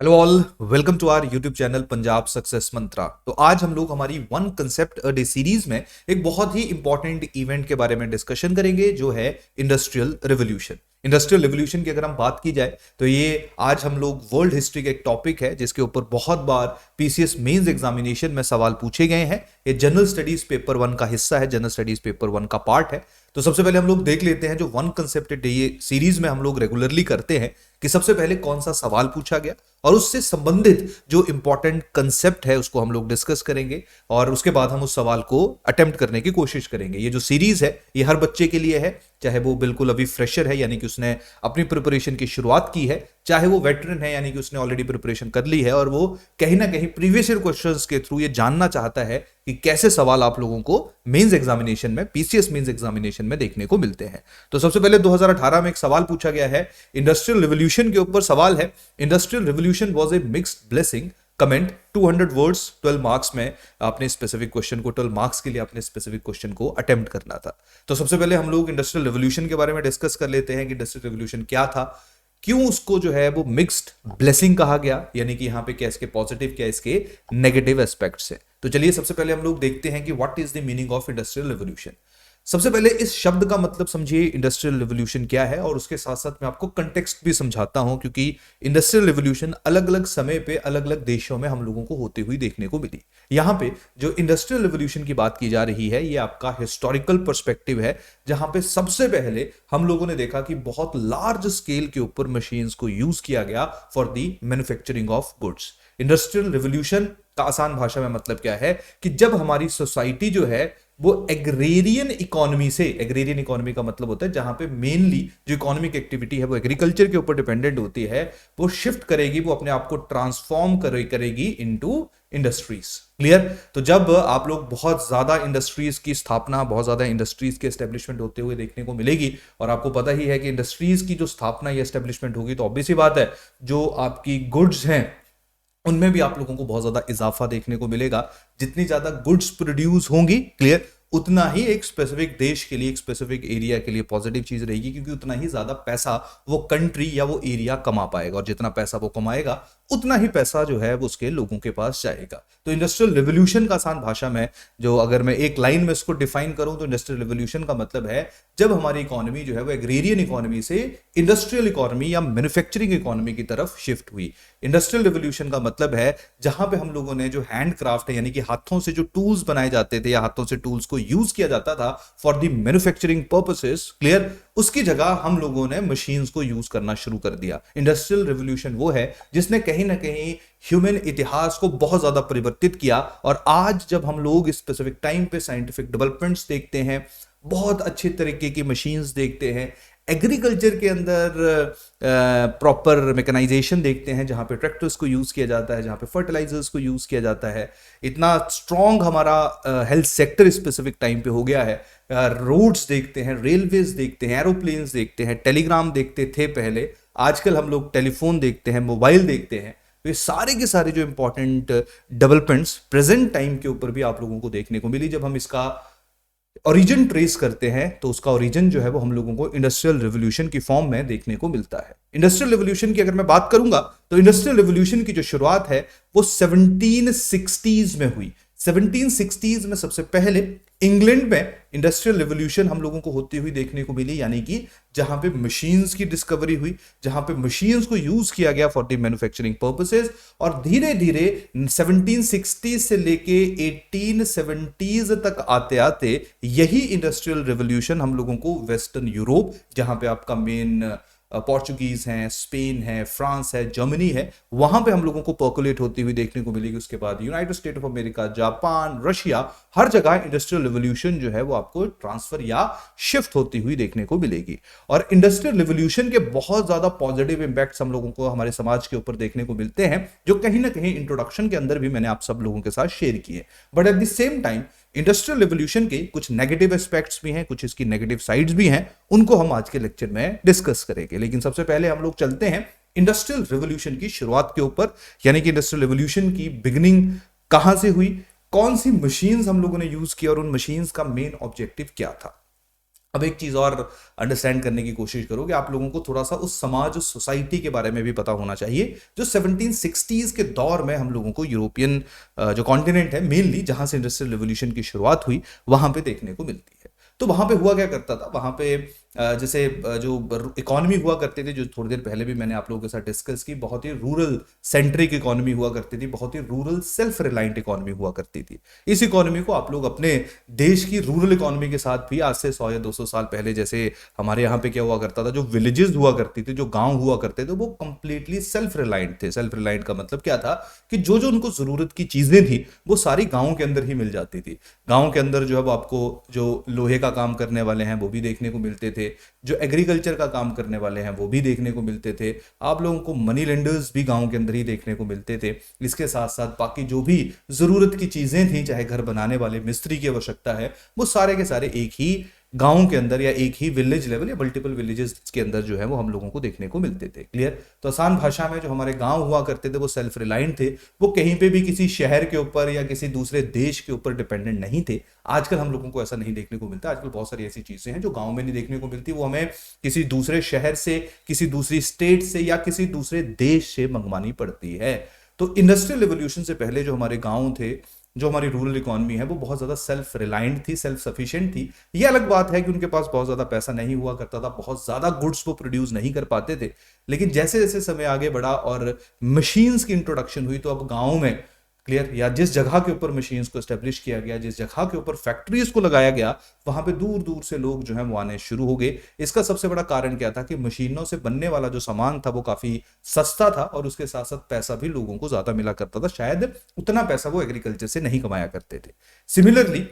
Hello all, welcome to our YouTube channel Punjab success mantra. तो आज हम लोग हमारी one concept a day series में एक बहुत ही इंपॉर्टेंट इवेंट के बारे में डिस्कशन करेंगे, जो है इंडस्ट्रियल रिवॉल्यूशन। इंडस्ट्रियल रिवॉल्यूशन की अगर हम बात की जाए तो ये आज हम लोग वर्ल्ड हिस्ट्री का एक टॉपिक है जिसके ऊपर बहुत बार पीसीएस मेंस एग्जामिनेशन में सवाल पूछे गए हैं। ये जनरल स्टडीज पेपर वन का हिस्सा है, जनरल स्टडीज पेपर वन का पार्ट है। तो सबसे पहले हम लोग देख लेते हैं जो वन कंसेप्ट डे सीरीज में हम लोग रेगुलरली करते हैं कि सबसे पहले कौन सा सवाल पूछा गया और उससे संबंधित जो इंपॉर्टेंट कंसेप्ट है उसको हम लोग डिस्कस करेंगे और उसके बाद हम उस सवाल को अटेम्प्ट करने की कोशिश करेंगे। ये जो सीरीज है ये हर बच्चे के लिए है, चाहे वो बिल्कुल अभी फ्रेशर है यानी कि उसने अपनी प्रिपरेशन की शुरुआत की है, चाहे वो वेटरन है यानी कि उसने ऑलरेडी प्रिपरेशन कर ली है और वो कहीं ना कहीं प्रीवियस ईयर क्वेश्चंस के थ्रू ये जानना चाहता है कि कैसे सवाल आप लोगों को मेंस एग्जामिनेशन में, पीसीएस मेंस एग्जामिनेशन में देखने को मिलते हैं। तो सबसे पहले 2018 में एक सवाल पूछा गया है, इंडस्ट्रियल रिवॉल्यूशन के ऊपर सवाल है। Industrial revolution was a mixed blessing, comment 200 words 12 marks में। आपने स्पेसिफिक क्वेश्चन को 12 मार्क्स के लिए आपने स्पेसिफिक क्वेश्चन को अटेम्प्ट करना था। तो सबसे पहले हम लोग इंडस्ट्रियल रिवॉल्यूशन के बारे में डिस्कस कर लेते हैं कि इंडस्ट्रियल रिवॉल्यूशन क्या था, क्यों उसको जो है वो मिक्स्ड ब्लेसिंग कहा गया, यानी कि यहां पे क्या इसके पॉजिटिव क्या इसके नेगेटिव एस्पेक्ट्स है। तो चलिए सबसे पहले हम लोग देखते हैं कि what is the meaning of industrial revolution. सबसे पहले इस शब्द का मतलब समझिए इंडस्ट्रियल रिवॉल्यूशन क्या है, और उसके साथ साथ मैं आपको कंटेक्स्ट भी समझाता हूं, क्योंकि इंडस्ट्रियल रिवॉल्यूशन अलग अलग समय पे अलग अलग देशों में हम लोगों को होती हुई देखने को मिली। यहां पे जो इंडस्ट्रियल रिवॉल्यूशन की बात की जा रही है ये आपका हिस्टोरिकल पर्सपेक्टिव है, जहां पे सबसे पहले हम लोगों ने देखा कि बहुत लार्ज स्केल के ऊपर मशीन्स को यूज किया गया for the manufacturing of goods. Industrial revolution का आसान भाषा में मतलब क्या है कि जब हमारी सोसाइटी जो है वो एग्रेरियन इकोनॉमी से, एग्रेरियन इकोनॉमी का मतलब होता है जहां पे मेनली जो इकोनॉमिक एक्टिविटी है वो एग्रीकल्चर के ऊपर डिपेंडेंट होती है, वो शिफ्ट करेगी, वो अपने आप को ट्रांसफॉर्म करेगी इनटू इंडस्ट्रीज। क्लियर? तो जब आप लोग बहुत ज्यादा इंडस्ट्रीज की स्थापना, बहुत ज्यादा इंडस्ट्रीज के एस्टेब्लिशमेंट होते हुए देखने को मिलेगी, और आपको पता ही है कि इंडस्ट्रीज की जो स्थापना या एस्टेब्लिशमेंट होगी तो ऑब्वियस ही बात है जो आपकी गुड्स हैं उनमें भी आप लोगों को बहुत ज्यादा इजाफा देखने को मिलेगा। जितनी ज्यादा गुड्स प्रोड्यूस होंगी, क्लियर, उतना ही एक स्पेसिफिक देश के लिए, एक स्पेसिफिक एरिया के लिए पॉजिटिव चीज रहेगी, क्योंकि उतना ही ज्यादा पैसा वो कंट्री या वो एरिया कमा पाएगा, और जितना पैसा वो कमाएगा उतना ही पैसा जो है वो उसके लोगों के पास जाएगा। तो इंडस्ट्रियल रिवॉल्यूशन का आसान भाषा में जो अगर मैं एक लाइन में इसको डिफाइन करूं तो इंडस्ट्रियल रिवॉल्यूशन का मतलब है जब हमारी इकोनॉमी जो है वो एग्रेरियन इकोनॉमी से इंडस्ट्रियल इकोनॉमी या मैन्युफैक्चरिंग इकोनॉमी की तरफ शिफ्ट हुई। इंडस्ट्रियल रिवॉल्यूशन का मतलब है जहां पे हम लोगों ने जो हैंडक्राफ्ट है यानी कि हाथों से जो टूल्स बनाए जाते थे या हाथों से टूल्स को यूज किया जाता था for the manufacturing purposes, clear, उसकी जगह हम लोगों ने मशीन्स को यूज करना शुरू कर दिया। इंडस्ट्रियल रिवॉल्यूशन वो है जिसने कहीं ना कहीं ह्यूमन इतिहास को बहुत ज्यादा परिवर्तित किया, और आज जब हम लोग स्पेसिफिक टाइम पे साइंटिफिक डेवलपमेंट्स देखते हैं, बहुत अच्छे तरीके की मशीन्स देखते हैं, एग्रीकल्चर के अंदर प्रॉपर मैकेनाइजेशन देखते हैं जहां पे ट्रैक्टर्स को यूज किया जाता है, जहां पे फर्टिलाइजर्स को यूज किया जाता है, इतना स्ट्रॉन्ग हमारा हेल्थ सेक्टर स्पेसिफिक टाइम पे हो गया है। रोड्स देखते हैं, रेलवेज देखते हैं, एरोप्लेन्स देखते हैं, टेलीग्राम देखते थे पहले, आजकल हम लोग टेलीफोन देखते हैं, मोबाइल देखते हैं। तो ये सारे के सारे जो इंपॉर्टेंट डेवलपमेंट्स प्रेजेंट टाइम के ऊपर भी आप लोगों को देखने को मिली। जब हम इसका ओरिजिन ट्रेस करते हैं तो उसका ओरिजिन जो है वो हम लोगों को इंडस्ट्रियल रिवॉल्यूशन की फॉर्म में देखने को मिलता है। इंडस्ट्रियल रिवॉल्यूशन की अगर मैं बात करूंगा तो इंडस्ट्रियल रिवॉल्यूशन की जो शुरुआत है वो 1760s में हुई। 1760s में सबसे पहले इंग्लैंड में इंडस्ट्रियल रिवॉल्यूशन हम लोगों को होती हुई देखने को मिली, यानी कि जहां पे मशीन्स की डिस्कवरी हुई, जहां पे मशीन्स को यूज किया गया फॉर द मैन्युफैक्चरिंग पर्पसेस, और धीरे धीरे 1760 से लेके 1870s तक आते आते यही इंडस्ट्रियल रिवॉल्यूशन हम लोगों को वेस्टर्न यूरोप, जहां पे आपका मेन पोर्चुगीज हैं, स्पेन है, फ्रांस है, जर्मनी है, वहां पे हम लोगों को पर्कुलेट होती हुई देखने को मिलेगी। उसके बाद United State of America, Japan, Russia, हर जगह इंडस्ट्रियल रिवॉल्यूशन जो है वो आपको ट्रांसफर या शिफ्ट होती हुई देखने को मिलेगी। और इंडस्ट्रियल रिवॉल्यूशन के बहुत ज्यादा पॉजिटिव इंपैक्ट्स हम लोगों को हमारे समाज के ऊपर देखने को मिलते हैं, जो कहीं ना कहीं इंट्रोडक्शन के अंदर भी मैंने आप सब लोगों के साथ शेयर किए। But at the same time industrial revolution के कुछ नेगेटिव एस्पेक्ट्स भी हैं, कुछ इसकी नेगेटिव साइड्स भी हैं, उनको हम आज के लेक्चर में डिस्कस करेंगे। लेकिन सबसे पहले हम लोग चलते हैं इंडस्ट्रियल रिवॉल्यूशन की शुरुआत के ऊपर, यानी कि इंडस्ट्रियल रिवॉल्यूशन की बिगिनिंग कहां से हुई, कौन सी मशीन्स हम लोगों ने यूज किया और उन मशीन्स का मेन ऑब्जेक्टिव क्या था। अब एक चीज और अंडरस्टैंड करने की कोशिश करो कि आप लोगों को थोड़ा सा उस समाज, उस सोसाइटी के बारे में भी पता होना चाहिए जो 1760s के दौर में हम लोगों को यूरोपियन जो कॉन्टिनेंट है मेनली, जहां से इंडस्ट्रियल रिवोल्यूशन की शुरुआत हुई, वहां पे देखने को मिलती है। तो वहां पे हुआ क्या करता था, वहां पे जैसे जो इकोनॉमी हुआ करती थी, जो थोड़ी देर पहले भी मैंने आप लोगों के साथ डिस्कस की, बहुत ही रूरल सेंट्रिक इकोनॉमी हुआ करती थी, बहुत ही रूरल सेल्फ रिलायंट इकोनॉमी हुआ करती थी। इस इकोनॉमी को आप लोग अपने देश की रूरल इकोनॉमी के साथ भी आज से 100 या 200 साल पहले, जैसे हमारे यहाँ पे क्या हुआ करता था, जो विलेजेस हुआ करती थी, जो गांव हुआ करते थे, वो कंप्लीटली सेल्फ रिलायंट थे। सेल्फ रिलायंट का मतलब क्या था कि जो जो उनको जरूरत की चीजें थी वो सारी गांव के अंदर ही मिल जाती थी। गांव के अंदर जो है आपको जो लोहे का काम करने वाले हैं वो भी देखने को मिलते थे, जो एग्रीकल्चर का काम करने वाले हैं वो भी देखने को मिलते थे, आप लोगों को मनी लेंडर्स भी गांव के अंदर ही देखने को मिलते थे। इसके साथ साथ बाकी जो भी जरूरत की चीजें थी, चाहे घर बनाने वाले मिस्त्री की आवश्यकता है, वो सारे के सारे एक ही गांव के अंदर या एक ही विलेज लेवल या मल्टीपल विलेजेस के अंदर जो है वो हम लोगों को देखने को मिलते थे। क्लियर? तो आसान भाषा में जो हमारे गांव हुआ करते थे वो सेल्फ रिलायंट थे, वो कहीं पे भी किसी शहर के ऊपर या किसी दूसरे देश के ऊपर डिपेंडेंट नहीं थे। आजकल हम लोगों को ऐसा नहीं देखने को मिलता। आजकल बहुत सारी ऐसी चीजें हैं जो गांव में नहीं देखने को मिलती, वो हमें किसी दूसरे शहर से, किसी दूसरी स्टेट से या किसी दूसरे देश से मंगवानी पड़ती है। तो इंडस्ट्रियल रिवोल्यूशन से पहले जो हमारे गांव थे, जो हमारी रूरल इकोनॉमी है, वो बहुत ज्यादा सेल्फ रिलायंट थी, सेल्फ सफिशिएंट थी। ये अलग बात है कि उनके पास बहुत ज्यादा पैसा नहीं हुआ करता था, बहुत ज्यादा गुड्स वो प्रोड्यूस नहीं कर पाते थे। लेकिन जैसे जैसे समय आगे बढ़ा और मशीन्स की इंट्रोडक्शन हुई, तो अब गांव में, क्लियर, या जिस जगह के ऊपर मशीन्स को एस्टेब्लिश किया गया, जिस जगह के ऊपर फैक्ट्रीज को लगाया गया, वहां पे दूर दूर से लोग जो है वो आने शुरू हो गए। इसका सबसे बड़ा कारण क्या था कि मशीनों से बनने वाला जो सामान था वो काफी सस्ता था, और उसके साथ साथ पैसा भी लोगों को ज्यादा मिला करता था। शायद उतना पैसा वो एग्रीकल्चर से नहीं कमाया करते थे। सिमिलरली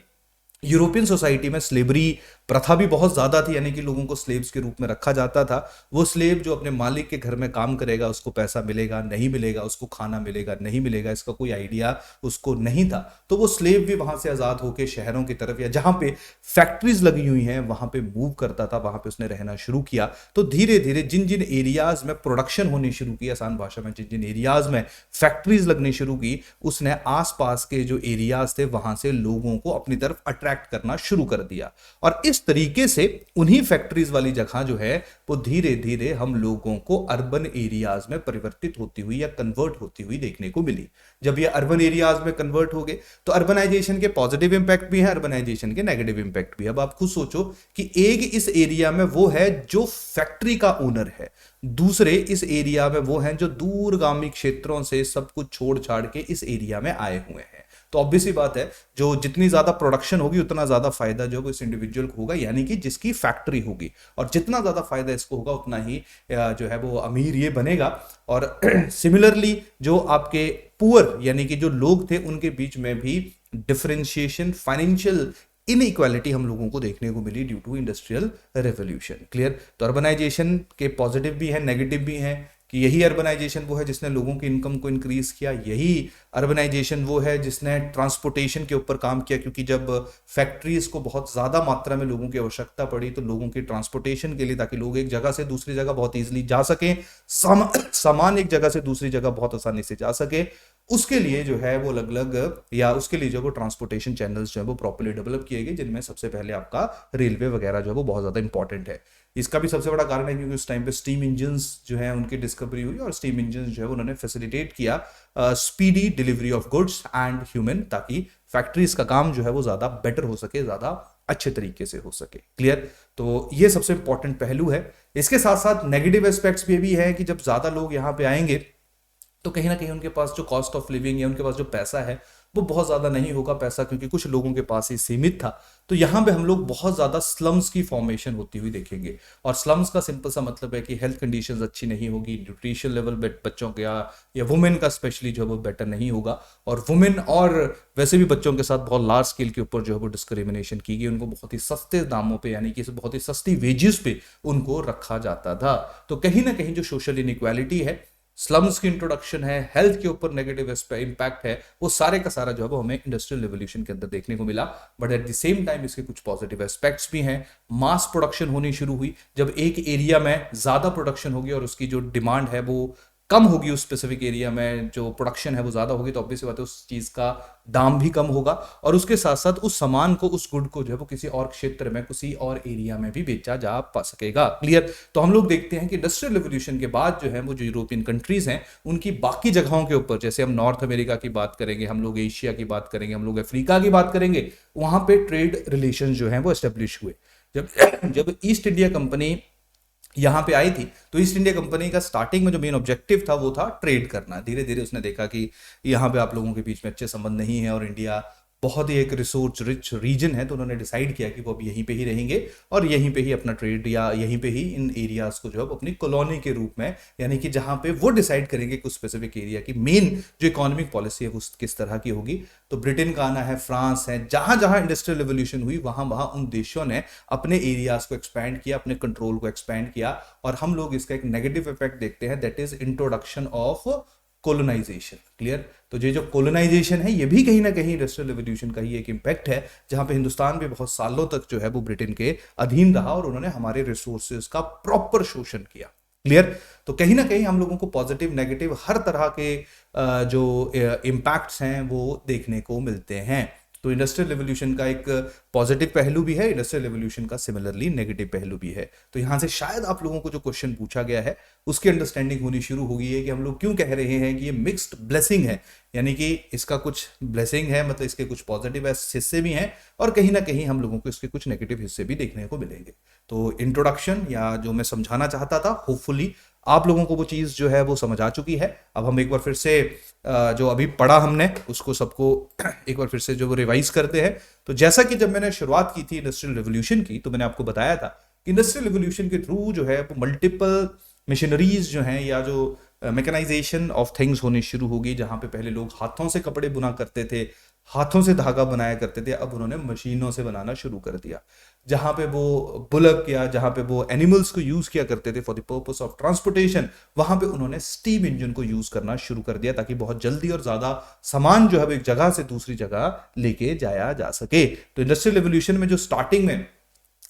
यूरोपियन सोसाइटी में स्लेवरी प्रथा भी बहुत ज्यादा थी, यानी कि लोगों को स्लेव्स के रूप में रखा जाता था। वो स्लेव जो अपने मालिक के घर में काम करेगा, उसको पैसा मिलेगा नहीं मिलेगा, उसको खाना मिलेगा नहीं मिलेगा, इसका कोई आइडिया उसको नहीं था। तो वो स्लेव भी वहां से आजाद होकर शहरों की तरफ या जहां पे फैक्ट्रीज लगी हुई हैं वहां पे मूव करता था, वहां पे उसने रहना शुरू किया। तो धीरे धीरे जिन जिन एरियाज में प्रोडक्शन होनी शुरू की, आसान भाषा में जिन जिन एरियाज में फैक्ट्रीज लगनी शुरू की, उसने आसपास के जो एरियाज थे वहां से लोगों को अपनी तरफ अट्रैक्ट करना शुरू कर दिया। और इस तरीके से उन्हीं फैक्ट्रीज वाली जगह जो है वो धीरे धीरे हम लोगों को अर्बन एरियाज में परिवर्तित होती हुई या कन्वर्ट होती हुई देखने को मिली। जब ये अर्बन एरियाज में कन्वर्ट हो गए तो अर्बनाइजेशन के पॉजिटिव इंपैक्ट भी है, अर्बनाइजेशन के नेगेटिव इंपैक्ट भी। अब आप खुद सोचो कि एक इस एरिया में वो है जो फैक्ट्री का ओनर है, दूसरे इस एरिया में वो हैं जो दूरगामी क्षेत्रों से सब कुछ छोड़ छाड़ के इस एरिया में आए हुए हैं। तो ऑब्वियसली बात है, जो जितनी ज्यादा प्रोडक्शन होगी उतना ज्यादा फायदा जो है इस इंडिविजुअल को होगा, यानी कि जिसकी फैक्ट्री होगी, और जितना ज्यादा फायदा इसको होगा उतना ही जो है वो अमीर ये बनेगा। और सिमिलरली जो आपके पुअर यानी कि जो लोग थे उनके बीच में भी डिफरेंशिएशन, फाइनेंशियल इनइक्वालिटी हम लोगों को देखने को मिली due to industrial revolution. Clear? तो अर्बनाइजेशन के पॉजिटिव भी है, नेगेटिव भी है, कि यही अर्बनाइजेशन वो है जिसने लोगों की इनकम को इंक्रीज किया, यही अर्बनाइजेशन वो है जिसने ट्रांसपोर्टेशन के ऊपर काम किया, क्योंकि जब फैक्ट्रीज को बहुत ज्यादा मात्रा में लोगों की आवश्यकता पड़ी तो लोगों की ट्रांसपोर्टेशन के लिए, ताकि लोग एक जगह से दूसरी जगह बहुत इजीली जा सकें, सामान एक जगह से दूसरी जगह बहुत आसानी से जा सके, उसके लिए जो है वो अलग अलग, या उसके लिए जो वो ट्रांसपोर्टेशन चैनल्स जो है वो प्रॉपर्ली डेवलप किए गए, जिनमें सबसे पहले आपका रेलवे वगैरह जो है वो बहुत ज्यादा इंपॉर्टेंट है। इसका भी सबसे बड़ा कारण है क्योंकि उस टाइम पे स्टीम इंजन्स जो है उनकी डिस्कवरी हुई, और स्टीम इंजन जो है उन्होंने फैसिलिटेट किया speedy delivery of goods and human, ताकि फैक्ट्रीज का काम जो है वो ज्यादा बेटर हो सके, ज्यादा अच्छे तरीके से हो सके। क्लियर? तो ये सबसे इंपॉर्टेंट पहलू है। इसके साथ साथ नेगेटिव एस्पेक्ट्स भी है कि जब ज्यादा लोग यहाँ पे आएंगे तो कहीं ना कहीं उनके पास जो कॉस्ट ऑफ लिविंग या उनके पास जो पैसा है वो बहुत ज्यादा नहीं होगा पैसा, क्योंकि कुछ लोगों के पास ही सीमित था। तो यहां पे हम लोग बहुत ज्यादा स्लम्स की फॉर्मेशन होती हुई देखेंगे, और स्लम्स का सिंपल सा मतलब है कि हेल्थ कंडीशंस अच्छी नहीं होगी, न्यूट्रिशन लेवल बच्चों का या वुमेन का स्पेशली जो है वो बेटर नहीं होगा, और वुमेन और वैसे भी बच्चों के साथ बहुत लार्ज स्केल के ऊपर जो है वो डिस्क्रिमिनेशन की गई, उनको बहुत ही सस्ते दामों पे यानी कि बहुत ही सस्ती वेजेस पे उनको रखा जाता था। तो कहीं ना कहीं जो सोशल इनइक्वालिटी है, स्लम्स की इंट्रोडक्शन है, हेल्थ के ऊपर नेगेटिव इंपैक्ट है, वो सारे का सारा जो है वो हमें इंडस्ट्रियल रिवोल्यूशन के अंदर देखने को मिला। But at the same time इसके कुछ पॉजिटिव एस्पेक्ट्स भी हैं। मास प्रोडक्शन होनी शुरू हुई, जब एक एरिया में ज्यादा प्रोडक्शन होगी और उसकी जो डिमांड है वो कम होगी उस स्पेसिफिक एरिया में, जो प्रोडक्शन है वो ज़्यादा होगी, तो ऑब्वियस बात है उस चीज़ का दाम भी कम होगा, और उसके साथ साथ उस सामान को, उस गुड को जो है वो किसी और क्षेत्र में, किसी और एरिया में भी बेचा जा पा सकेगा। क्लियर। तो हम लोग देखते हैं कि इंडस्ट्रियल रिवोल्यूशन के बाद जो है वो जो यूरोपियन कंट्रीज हैं उनकी बाकी जगहों के ऊपर, जैसे हम नॉर्थ अमेरिका की बात करेंगे, हम लोग एशिया की बात करेंगे, हम लोग अफ्रीका की बात करेंगे, वहां पे ट्रेड रिलेशन जो है वो एस्टेब्लिश हुए। जब जब ईस्ट इंडिया कंपनी यहाँ पे आई थी, तो ईस्ट इंडिया कंपनी का स्टार्टिंग में जो मेन ऑब्जेक्टिव था वो था ट्रेड करना। धीरे धीरे उसने देखा कि यहाँ पे आप लोगों के बीच में अच्छे संबंध नहीं है और इंडिया बहुत ही एक रिसोर्स रिच रीजन है, तो उन्होंने डिसाइड किया कि वो अब यहीं पे ही रहेंगे और यहीं पे ही अपना ट्रेड, या यहीं पे ही इन एरियाज को जो है अपनी कॉलोनी के रूप में, यानी कि जहां पे वो डिसाइड करेंगे कुछ स्पेसिफिक एरिया की मेन जो इकोनॉमिक पॉलिसी है वो किस तरह की होगी। तो ब्रिटेन का आना है, फ्रांस है, जहां जहां इंडस्ट्रियल रिवोल्यूशन हुई वहां वहां उन देशों ने अपने एरियाज को एक्सपैंड किया, अपने कंट्रोल को एक्सपैंड किया, और हम लोग इसका एक नेगेटिव इफेक्ट देखते हैं, that is introduction of colonization. Clear. तो ये जो कोलोनाइजेशन है ये भी कहीं ना कहीं इंडस्ट्रियल रिवोल्यूशन का ही एक इंपैक्ट है, जहां पे हिंदुस्तान भी बहुत सालों तक जो है वो ब्रिटेन के अधीन रहा और उन्होंने हमारे रिसोर्सेज का प्रॉपर शोषण किया। क्लियर। तो कहीं ना कहीं हम लोगों को पॉजिटिव नेगेटिव हर तरह के जो इम्पैक्ट्स हैं वो देखने को मिलते हैं। तो इंडस्ट्रियल रिवोल्यूशन का एक पॉजिटिव पहलू भी है, इंडस्ट्रियल रिवोल्यूशन का सिमिलरली नेगेटिव पहलू भी है। तो यहां से शायद आप लोगों को जो क्वेश्चन पूछा गया है उसकी अंडरस्टैंडिंग होनी शुरू हो गई है कि हम लोग क्यों कह रहे हैं कि ये मिक्स्ड ब्लेसिंग है, यानी कि इसका कुछ ब्लेसिंग है, मतलब इसके कुछ पॉजिटिव हिस्से भी हैं और कहीं ना कहीं हम लोगों को इसके कुछ नेगेटिव हिस्से भी देखने को मिलेंगे। तो इंट्रोडक्शन या जो मैं समझाना चाहता था, होपफुली आप लोगों को वो चीज जो है वो समझ आ चुकी है। अब हम एक बार फिर से जो अभी पढ़ा हमने उसको सबको एक बार फिर से जो वो रिवाइज करते हैं। तो जैसा कि जब मैंने शुरुआत की थी इंडस्ट्रियल रिवोल्यूशन की, तो मैंने आपको बताया था कि इंडस्ट्रियल रिवोल्यूशन के थ्रू जो है वो मल्टीपल मशीनरीज जो हैं या जो मैकेनाइजेशन ऑफ थिंग्स होनी शुरू होगी, जहां पे पहले लोग हाथों से कपड़े बुना करते थे, हाथों से धागा बनाया करते थे, अब उन्होंने मशीनों से बनाना शुरू कर दिया। जहां पे वो बुलक या जहां पे वो एनिमल्स को यूज किया करते थे for the purpose of transportation, वहां पे उन्होंने स्टीम इंजन को यूज करना शुरू कर दिया ताकि बहुत जल्दी और ज्यादा सामान जो है एक जगह से दूसरी जगह लेके जाया जा सके। तो इंडस्ट्रियल रिवोल्यूशन में जो स्टार्टिंग में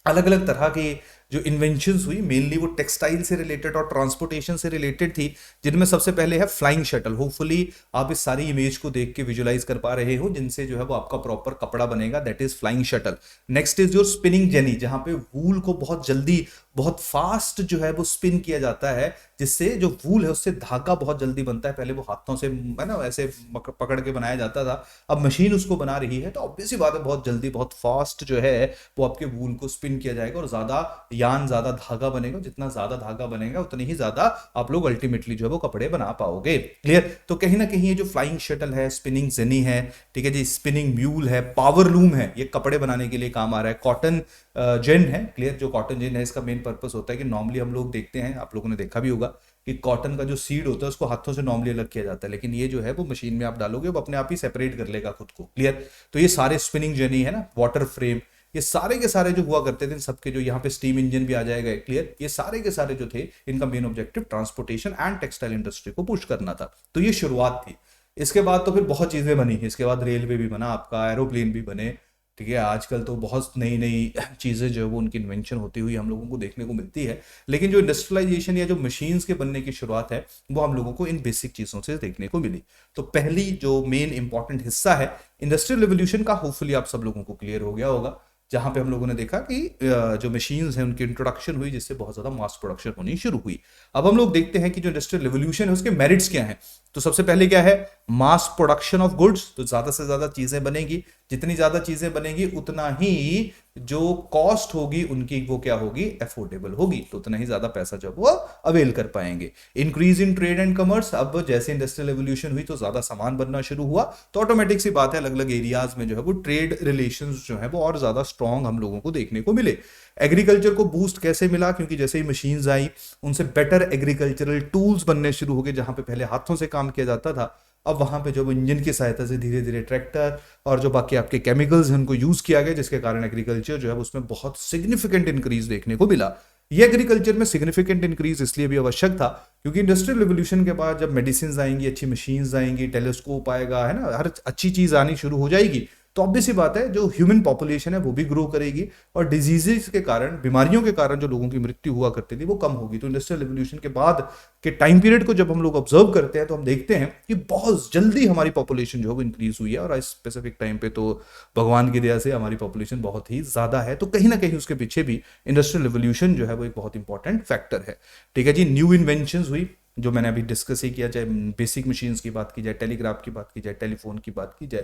अलग अलग तरह के जो इन्वेंशंस हुई, मेनली वो टेक्सटाइल से रिलेटेड और ट्रांसपोर्टेशन से रिलेटेड थी, जिनमें सबसे पहले है फ्लाइंग शटल। होपफुली आप इस सारी इमेज को देख के विजुलाइज कर पा रहे हो, जिनसे जो है वो आपका प्रॉपर कपड़ा बनेगा, that is flying shuttle. Next is your spinning jenny, जहां पे वूल को बहुत जल्दी बहुत फास्ट जो है वो स्पिन किया जाता है, जिससे जो वूल है उससे धागा बहुत जल्दी बनता है। पहले वो हाथों से है ना ऐसे पकड़ के बनाया जाता था, अब मशीन उसको बना रही है, तो ऑब्वियस बात है बहुत जल्दी बहुत फास्ट जो है वो आपके वूल को स्पिन किया जाएगा और ज्यादा यान ज्यादा धागा बनेगा। जितना ज्यादा धागा बनेगा उतनी ही ज्यादा आप लोग अल्टीमेटली जो है वो कपड़े बना पाओगे। क्लियर। तो कहीं ना कहीं ये जो फ्लाइंग शटल है, स्पिनिंग जेनी है, ठीक है जी, स्पिनिंग म्यूल है, पावर लूम है, ये कपड़े बनाने के लिए काम आ रहा है। कॉटन जिन है, क्लियर, जो कॉटन जिन है इसका मेन पर्पस होता है कि नॉर्मली हम लोग देखते हैं, आप लोगों ने देखा भी होगा कि कॉटन का जो सीड होता है उसको हाथों से नॉर्मली अलग किया जाता है, लेकिन ये जो है वो मशीन में आप डालोगे वो अपने आप ही सेपरेट कर लेगा खुद को। क्लियर। तो ये सारे स्पिनिंग जर्नी है ना, वाटर फ्रेम, ये सारे के सारे जो हुआ करते थे, सबके जो यहाँ पे स्टीम इंजन भी आ जाएगा। क्लियर। ये सारे के सारे जो थे इनका main objective transportation and textile industry को पुश करना था। तो ये शुरुआत थी। इसके बाद तो फिर बहुत चीजें बनी, इसके बाद रेलवे भी बना, आपका एरोप्लेन भी बने, ठीक है। आजकल तो बहुत नई नई चीज़ें जो है वो उनकी इन्वेंशन होती हुई हम लोगों को देखने को मिलती है, लेकिन जो इंडस्ट्रियलाइजेशन या जो मशीन्स के बनने की शुरुआत है वो हम लोगों को इन बेसिक चीज़ों से देखने को मिली। तो पहली जो मेन इंपॉर्टेंट हिस्सा है इंडस्ट्रियल रिवोल्यूशन का, होपफुली आप सब लोगों को क्लियर हो गया होगा, जहां पे हम लोगों ने देखा कि जो मशीन्स हैं उनकी इंट्रोडक्शन हुई, जिससे बहुत ज्यादा मास प्रोडक्शन होनी शुरू हुई। अब हम लोग देखते हैं कि जो इंडस्ट्रियल रिवोल्यूशन है उसके मेरिट्स क्या हैं। तो सबसे पहले क्या है, मास प्रोडक्शन ऑफ गुड्स। तो ज्यादा से ज्यादा चीजें बनेगी, जितनी ज्यादा चीजें बनेगी उतना ही जो कॉस्ट होगी उनकी वो क्या होगी, अफोर्डेबल होगी, तो उतना ही ज्यादा पैसा जब वो अवेल कर पाएंगे। Increase in trade and commerce, अब जैसे इंडस्ट्रियल रेवोल्यूशन हुई तो ज्यादा सामान बनना शुरू हुआ, तो ऑटोमेटिक सी बात है अलग अलग एरियाज में जो है वो ट्रेड रिलेशंस जो है वो और ज्यादा स्ट्रॉन्ग हम लोगों को देखने को मिले। एग्रीकल्चर को बूस्ट कैसे मिला, क्योंकि जैसे ही मशीन्स आई उनसे बेटर एग्रीकल्चरल टूल्स बनने शुरू हो गए, जहां पे पहले हाथों से काम किया जाता था अब वहां पे जो इंजन की सहायता से धीरे धीरे ट्रैक्टर और जो बाकी आपके केमिकल्स हैं उनको यूज किया गया, जिसके कारण एग्रीकल्चर जो है उसमें बहुत सिग्निफिकेंट इंक्रीज देखने को मिला। ये एग्रीकल्चर में सिग्निफिकेंट इंक्रीज इसलिए भी आवश्यक था क्योंकि इंडस्ट्रियल रिवोल्यूशन के बाद जब मेडिसिन आएंगी, अच्छी मशीन्स आएंगी, टेलीस्कोप आएगा, है ना, हर अच्छी चीज आनी शुरू हो जाएगी, तो ऑब्वियस सी बात है जो ह्यूमन पॉपुलेशन है वो भी ग्रो करेगी और डिजीजेस के कारण, बीमारियों के कारण जो लोगों की मृत्यु हुआ करती थी वो कम होगी। तो इंडस्ट्रियल रिवोल्यूशन के बाद के टाइम पीरियड को जब हम लोग ऑब्जर्व करते हैं तो हम देखते हैं कि बहुत जल्दी हमारी पॉपुलेशन जो है वो इंक्रीज हुई है, और इस स्पेसिफिक टाइम पे तो भगवान की दया से हमारी पॉपुलेशन बहुत ही ज्यादा है। तो कहीं ना कहीं उसके पीछे भी इंडस्ट्रियल रिवोल्यूशन जो है वो एक बहुत इंपॉर्टेंट फैक्टर है। ठीक है जी, न्यू इन्वेंशन हुई जो मैंने अभी डिस्कस ही किया, चाहे बेसिक मशीन्स की बात की जाए, टेलीग्राफ की बात की जाए, टेलीफोन की बात की जाए,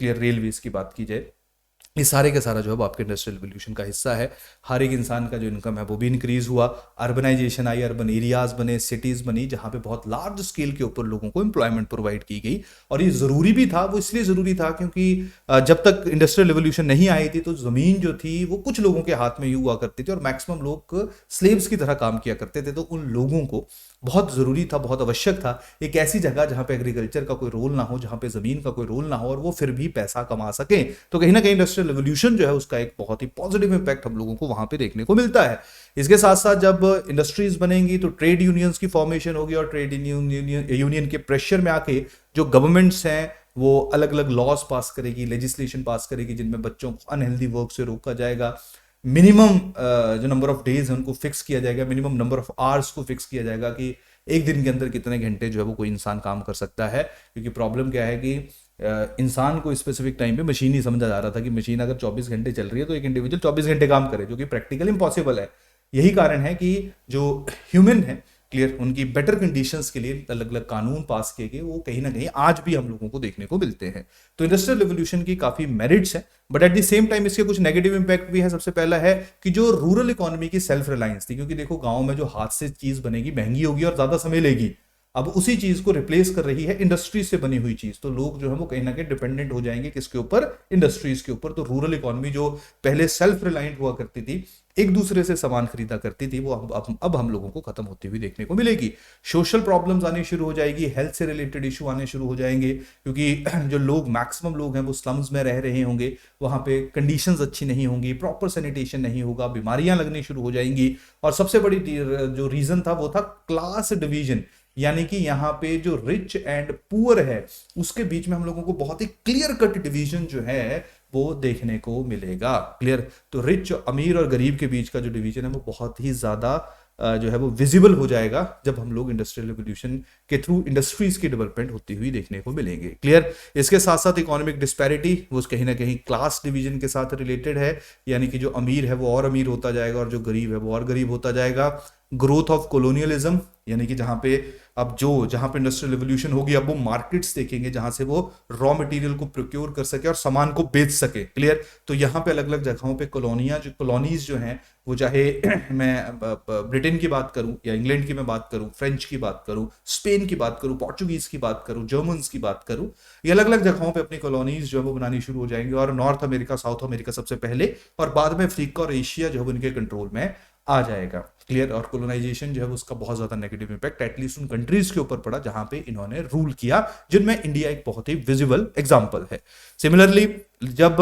क्लियर, रेलवेज की बात की जाए, ये सारे का सारा जो है वो आपके इंडस्ट्रियल रिवोल्यूशन का हिस्सा है। हर एक इंसान का जो इनकम है वो भी इंक्रीज हुआ, अर्बनाइजेशन आई, अर्बन एरियाज बने, सिटीज बनी जहां पे बहुत लार्ज स्केल के ऊपर लोगों को एम्प्लॉयमेंट प्रोवाइड की गई। और ये जरूरी भी था, वो इसलिए जरूरी था क्योंकि जब तक इंडस्ट्रियल रिवोल्यूशन नहीं आई थी तो जमीन जो थी वो कुछ लोगों के हाथ में ही हुआ करती थी और मैक्सिमम लोग स्लेव्स की तरह काम किया करते थे। तो उन लोगों को बहुत जरूरी था, बहुत आवश्यक था एक ऐसी जगह जहां पे एग्रीकल्चर का कोई रोल ना हो, जहां पे जमीन का कोई रोल ना हो और वो फिर भी पैसा कमा सके। तो कहीं ना कहीं इंडस्ट्रियल रिवोल्यूशन जो है उसका एक बहुत ही पॉजिटिव इंपैक्ट हम लोगों को वहां पे देखने को मिलता है। इसके साथ साथ जब इंडस्ट्रीज बनेंगी तो ट्रेड यूनियंस की फॉर्मेशन होगी और ट्रेड यूनियन के प्रेशर में आके जो गवर्नमेंट्स हैं वो अलग अलग लॉज पास करेगी, लेजिस्लेशन पास करेगी जिनमें बच्चों को अनहेल्दी वर्क से रोका जाएगा, मिनिमम जो नंबर ऑफ डेज है उनको फिक्स किया जाएगा, मिनिमम नंबर ऑफ आवर्स को फिक्स किया जाएगा कि एक दिन के अंदर कितने घंटे जो है वो कोई इंसान काम कर सकता है। क्योंकि प्रॉब्लम क्या है कि इंसान को स्पेसिफिक टाइम पे मशीन ही समझा जा रहा था कि मशीन अगर 24 घंटे चल रही है तो एक इंडिविजुअल 24 घंटे काम करे, जो कि प्रैक्टिकल इम्पॉसिबल है। यही कारण है कि जो ह्यूमन है, क्लियर, उनकी बेटर कंडीशंस के लिए अलग अलग कानून पास किए गए, वो कहीं ना कहीं आज भी हम लोगों को देखने को मिलते हैं। तो इंडस्ट्रियल रिवोल्यूशन की काफी मेरिट्स हैं, but at the same time इसके कुछ नेगेटिव इंपैक्ट भी है। सबसे पहला है कि जो रूरल इकोनॉमी की सेल्फ रिलायंस थी, क्योंकि देखो गांव में जो हाथ से चीज बनेगी महंगी होगी और ज्यादा समय लेगी, अब उसी चीज को रिप्लेस कर रही है इंडस्ट्री से बनी हुई चीज। तो लोग जो है वो कहीं ना कहीं डिपेंडेंट हो जाएंगे किसके ऊपर, इंडस्ट्रीज के ऊपर। तो रूरल इकोनॉमी जो पहले सेल्फ रिलायंट हुआ करती थी, एक दूसरे से सामान खरीदा करती थी, वो अब हम लोगों को खत्म होती हुई देखने को मिलेगी। सोशल प्रॉब्लम्स आनी शुरू हो जाएगी, हेल्थ से रिलेटेड इशू आने शुरू हो जाएंगे, क्योंकि जो लोग, मैक्सिमम लोग हैं वो स्लम्स में रह रहे होंगे, वहां पे कंडीशंस अच्छी नहीं होंगी, प्रॉपर सैनिटेशन नहीं होगा, बीमारियां लगनी शुरू हो जाएंगी। और सबसे बड़ी जो रीजन था वो था क्लास डिवीजन, यानी कि यहाँ पे जो रिच एंड पुअर है उसके बीच में हम लोगों को बहुत ही क्लियर कट डिवीजन जो है वो देखने को मिलेगा। क्लियर, तो रिच, अमीर और गरीब के बीच का जो डिवीजन है वो बहुत ही ज्यादा जो है वो विजिबल हो जाएगा जब हम लोग इंडस्ट्रियल रिवोल्यूशन के थ्रू इंडस्ट्रीज की डेवलपमेंट होती हुई देखने को मिलेंगे। क्लियर, इसके साथ साथ इकोनॉमिक डिस्पैरिटी वो कहीं ना कहीं क्लास डिवीजन के साथ रिलेटेड है, यानी कि जो अमीर है वो और अमीर होता जाएगा और जो गरीब है वो और गरीब होता जाएगा। ग्रोथ ऑफ कोलोनियलिज्म, यानी कि जहां पे जहां पे इंडस्ट्रियल रिवोल्यूशन होगी अब वो मार्केट्स देखेंगे जहां से वो रॉ मटेरियल को प्रोक्योर कर सके और सामान को बेच सके। क्लियर, तो यहाँ पे अलग अलग जगहों पे कॉलोनीज जो हैं वो, चाहे मैं ब्रिटेन की बात करूं या इंग्लैंड की मैं बात करूं, फ्रेंच की बात करूं, स्पेन की बात करूं, पोर्चुगीज की बात करूं, जर्मन्स की बात करूं, ये अलग अलग जगहों पे अपनी कॉलोनीज जो है वो बनानी शुरू हो जाएंगे। और नॉर्थ अमेरिका, साउथ अमेरिका सबसे पहले, और बाद में अफ्रीका और एशिया जो है उनके कंट्रोल में आ जाएगा। क्लियर, और कोलोनाइजेशन जो है उसका बहुत ज्यादा नेगेटिव इंपैक्ट एटलीस्ट उन कंट्रीज के ऊपर पड़ा जहां पे इन्होंने रूल किया, जिनमें इंडिया एक बहुत ही विजिबल एग्जांपल है। सिमिलरली जब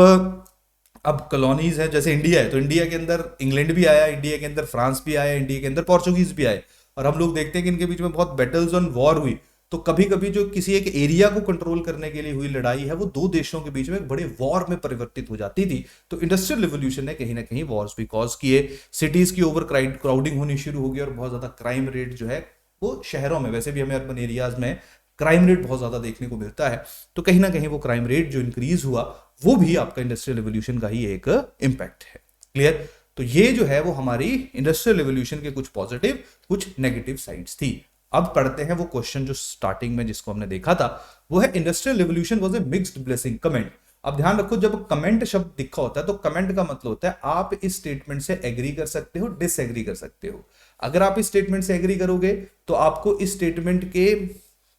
अब कॉलोनीज है, जैसे इंडिया है, तो इंडिया के अंदर इंग्लैंड भी आया, इंडिया के अंदर फ्रांस भी आया, इंडिया के अंदर पोर्चुगीज भी आए, और हम लोग देखते हैं कि इनके बीच में बहुत बैटल्स ऑन वॉर हुई। तो कभी कभी जो किसी एक एरिया को कंट्रोल करने के लिए हुई लड़ाई है वो दो देशों के बीच में एक बड़े वॉर में परिवर्तित हो जाती थी। तो इंडस्ट्रियल रिवोल्यूशन ने कहीं ना कहीं वॉर्स भी कॉज किए, सिटीज की ओवर क्राउडिंग होनी शुरू हो गई और बहुत ज्यादा क्राइम रेट जो है वो शहरों में, वैसे भी हमें अर्बन एरियाज में क्राइम रेट बहुत ज्यादा देखने को मिलता है, तो कहीं ना कहीं वो क्राइम रेट जो इंक्रीज हुआ वो भी आपका इंडस्ट्रियल रिवोल्यूशन का ही एक इंपैक्ट है। क्लियर, तो ये जो है वो हमारी इंडस्ट्रियल रिवोल्यूशन के कुछ पॉजिटिव कुछ नेगेटिव साइड्स थी। अब पढ़ते हैं वो क्वेश्चन जो स्टार्टिंग में जिसको हमने देखा था, वो है industrial revolution was a mixed blessing. Comment, अब ध्यान रखो जब कमेंट शब्द दिखा होता है तो कमेंट का मतलब होता है आप इस स्टेटमेंट से एग्री कर सकते हो, डिसएग्री कर सकते हो। अगर आप इस स्टेटमेंट से एग्री करोगे तो आपको इस स्टेटमेंट के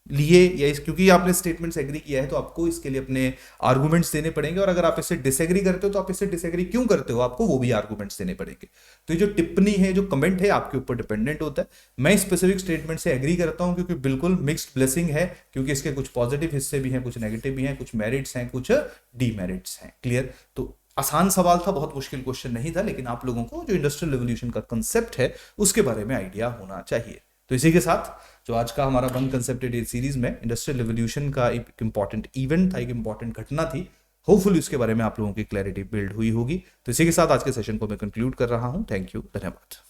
लिए या क्योंकि आपने स्टेटमेंट से एग्री किया है तो आपको इसके लिए अपने आर्गुमेंट्स देने पड़ेंगे, और अगर आप इससे डिसएग्री करते हो तो आप इससे डिसएग्री क्यों करते हो आपको वो भी आर्गुमेंट्स देने पड़ेंगे। तो ये जो टिप्पणी है, जो कमेंट है, आपके ऊपर डिपेंडेंट होता है। मैं स्पेसिफिक स्टेटमेंट से एग्री करता हूं क्योंकि बिल्कुल मिक्स्ड ब्लेसिंग है, क्योंकि इसके कुछ पॉजिटिव हिस्से भी हैं, कुछ नेगेटिव भी हैं, कुछ मेरिट्स हैं, कुछ डीमेरिट्स हैं। क्लियर, तो आसान सवाल था, बहुत मुश्किल क्वेश्चन नहीं था, लेकिन आप लोगों को जो इंडस्ट्रियल रिवोल्यूशन का कंसेप्ट है उसके बारे में आइडिया होना चाहिए। तो इसी के साथ जो आज का हमारा वन कंसेप्टेड सीरीज में इंडस्ट्रियल रिवोल्यूशन का एक इंपॉर्टेंट इवेंट था, एक इंपॉर्टेंट घटना थी, होपफुली उसके बारे में आप लोगों की क्लैरिटी बिल्ड हुई होगी। तो इसी के साथ आज के सेशन को मैं कंक्लूड कर रहा हूं। थैंक यू, धन्यवाद।